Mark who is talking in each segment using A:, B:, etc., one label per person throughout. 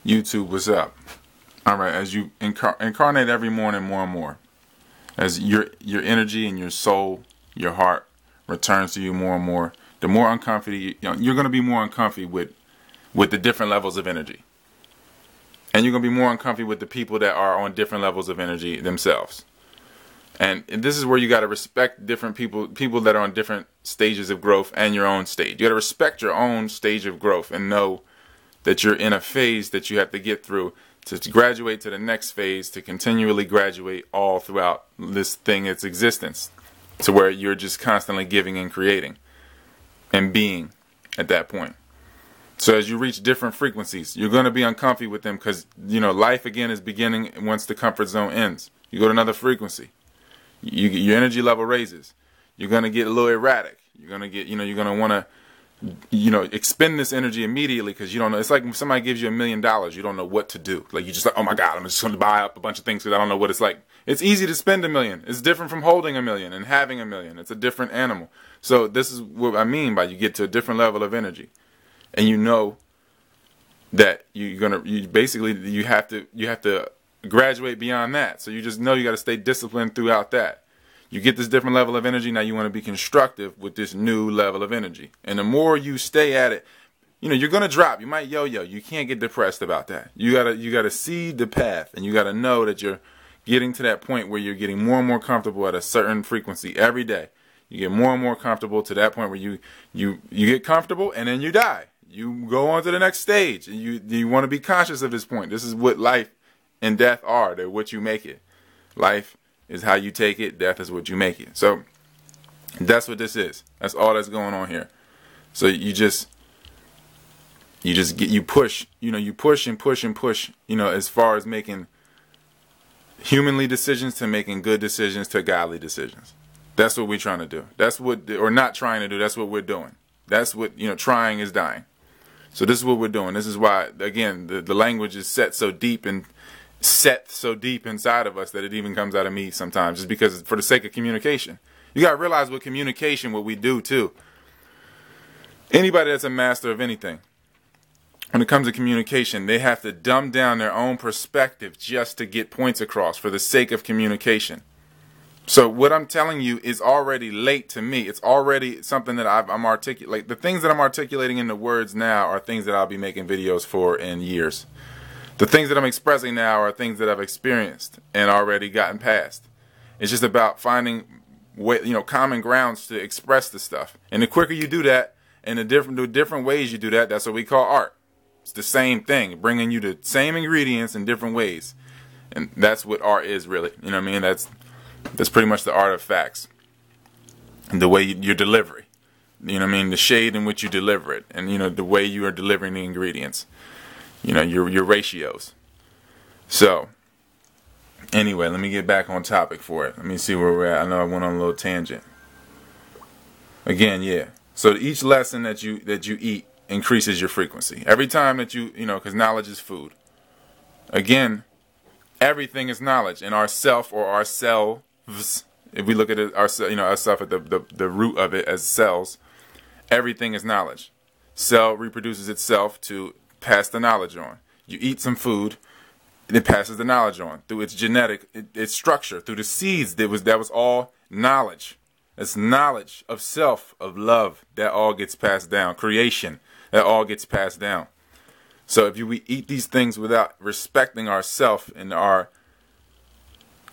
A: YouTube, what's up? All right, as you incarnate every morning more and more, as your energy and your soul, your heart returns to you more and more, the more uncomfy you're going to be more uncomfy with the different levels of energy. And you're going to be more uncomfy with the people that are on different levels of energy themselves. And this is where you got to respect different people that are on different stages of growth and your own stage. You got to respect your own stage of growth and know that you're in a phase that you have to get through to graduate to the next phase, to continually graduate all throughout this thing, its existence, to where you're just constantly giving and creating and being at that point. So as you reach different frequencies, you're going to be uncomfy with them because, life again is beginning once the comfort zone ends. You go to another frequency. Your energy level raises. You're going to get a little erratic. You're going to get, you're going to want to, expend this energy immediately because you don't know. It's like when somebody gives you $1 million, you don't know what to do. Like, you're just like, oh my God, I'm just going to buy up a bunch of things because I don't know what it's like. It's easy to spend $1 million. It's different from holding $1 million and having $1 million. It's a different animal. So this is what I mean by you get to a different level of energy. And you know that you have to graduate beyond that. So you just know you got to stay disciplined throughout that. You get this different level of energy. Now you want to be constructive with this new level of energy. And the more you stay at it, you're going to drop. You might yo-yo. You can't get depressed about that. You gotta see the path, and you got to know that you're getting to that point where you're getting more and more comfortable at a certain frequency every day. You get more and more comfortable to that point where you get comfortable and then you die. You go on to the next stage, and you want to be conscious of this point. This is what life and death are. They're what you make it. Life is how you take it. Death is what you make it. So that's what this is. That's all that's going on here. So you push and push and push, as far as making humanly decisions to making good decisions to godly decisions. That's what we're trying to do. Or not trying to do. That's what we're doing. That's what, trying is dying. So this is what we're doing. This is why, again, the language is set so deep inside of us that it even comes out of me sometimes, just because for the sake of communication. You got to realize with communication, what we do too. Anybody that's a master of anything, when it comes to communication, they have to dumb down their own perspective just to get points across for the sake of communication. So what I'm telling you is already late to me. It's already something that I'm articulating. Like, the things that I'm articulating in the words now are things that I'll be making videos for in years. The things that I'm expressing now are things that I've experienced and already gotten past. It's just about finding common grounds to express the stuff. And the quicker you do that, and the different ways you do that, that's what we call art. It's the same thing, bringing you the same ingredients in different ways. And that's what art is, really. You know what I mean? That's pretty much the art of facts. And the way your delivery. You know what I mean? The shade in which you deliver it. And, the way you are delivering the ingredients. Your ratios. So, anyway, let me get back on topic for it. Let me see where we're at. I know I went on a little tangent. Again, yeah. So each lesson that you eat increases your frequency. Every time that because knowledge is food. Again, everything is knowledge. And ourself or ourselves, if we look at it, ourself at the root of it as cells, everything is knowledge. Cell reproduces itself to pass the knowledge on. You eat some food, it passes the knowledge on through its genetic, its structure, through the seeds. That was all knowledge. It's knowledge of self, of love, that all gets passed down. Creation, that all gets passed down. So if we eat these things without respecting ourself and our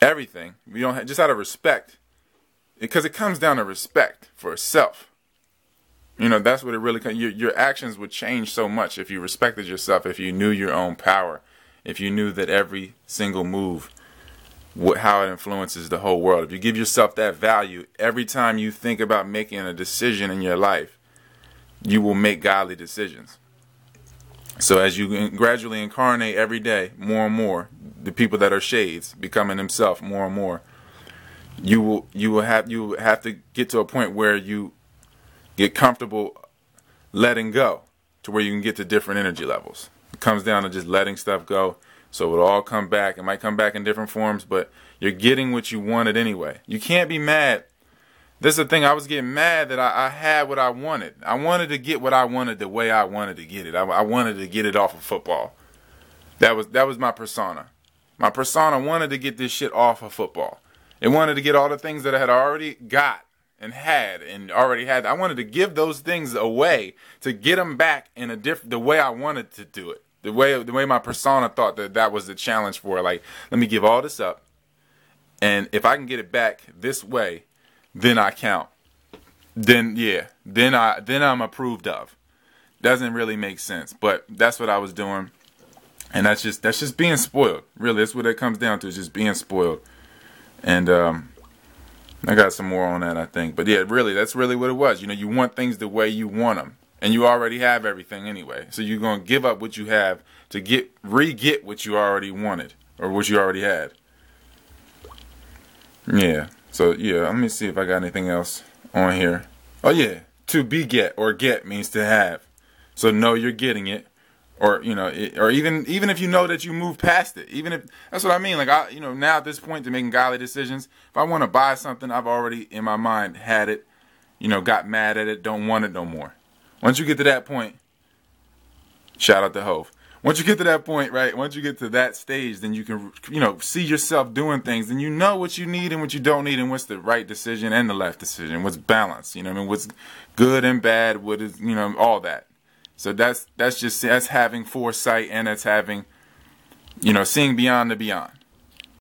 A: everything, we don't just out of respect, because it comes down to respect for self. That's what it really comes. Your actions would change so much if you respected yourself, if you knew your own power, if you knew that every single move, how it influences the whole world. If you give yourself that value, every time you think about making a decision in your life, you will make godly decisions. So as you gradually incarnate every day, more and more, the people that are shades, becoming themselves more and more, you will have to get to a point where you get comfortable letting go, to where you can get to different energy levels. It comes down to just letting stuff go, so it'll all come back. It might come back in different forms, but you're getting what you wanted anyway. You can't be mad. This is the thing. I was getting mad that I had what I wanted. I wanted to get what I wanted the way I wanted to get it. I wanted to get it off of football. That was my persona. My persona wanted to get this shit off of football. It wanted to get all the things that I had already got and had and already had. I wanted to give those things away to get them back in the way I wanted to do it. The way my persona thought that was the challenge for it. Like, let me give all this up, and if I can get it back this way, then I count. Then I'm approved of. Doesn't really make sense, but that's what I was doing, and that's just being spoiled. Really, that's what it comes down to, is just being spoiled. And I got some more on that, I think. But yeah, really, that's really what it was. You know, you want things the way you want them. And you already have everything anyway. So you're going to give up what you have to re-get what you already wanted. Or what you already had. Yeah. So, yeah, let me see if I got anything else on here. Oh, yeah. To be get or get means to have. So know you're getting it. Or, you know, or even if you know that you move past it. Even if, that's what I mean. Like, now at this point to making godly decisions, if I want to buy something, I've already, in my mind, had it. You know, got mad at it, don't want it no more. Once you get to that point, shout out to Hove. Once you get to that point, right? Once you get to that stage, then you can, you know, see yourself doing things, and you know what you need and what you don't need, and what's the right decision and the left decision, what's balanced, you know what I mean? What's good and bad, what is, you know, all that. So that's having foresight, and that's having, you know, seeing beyond the beyond.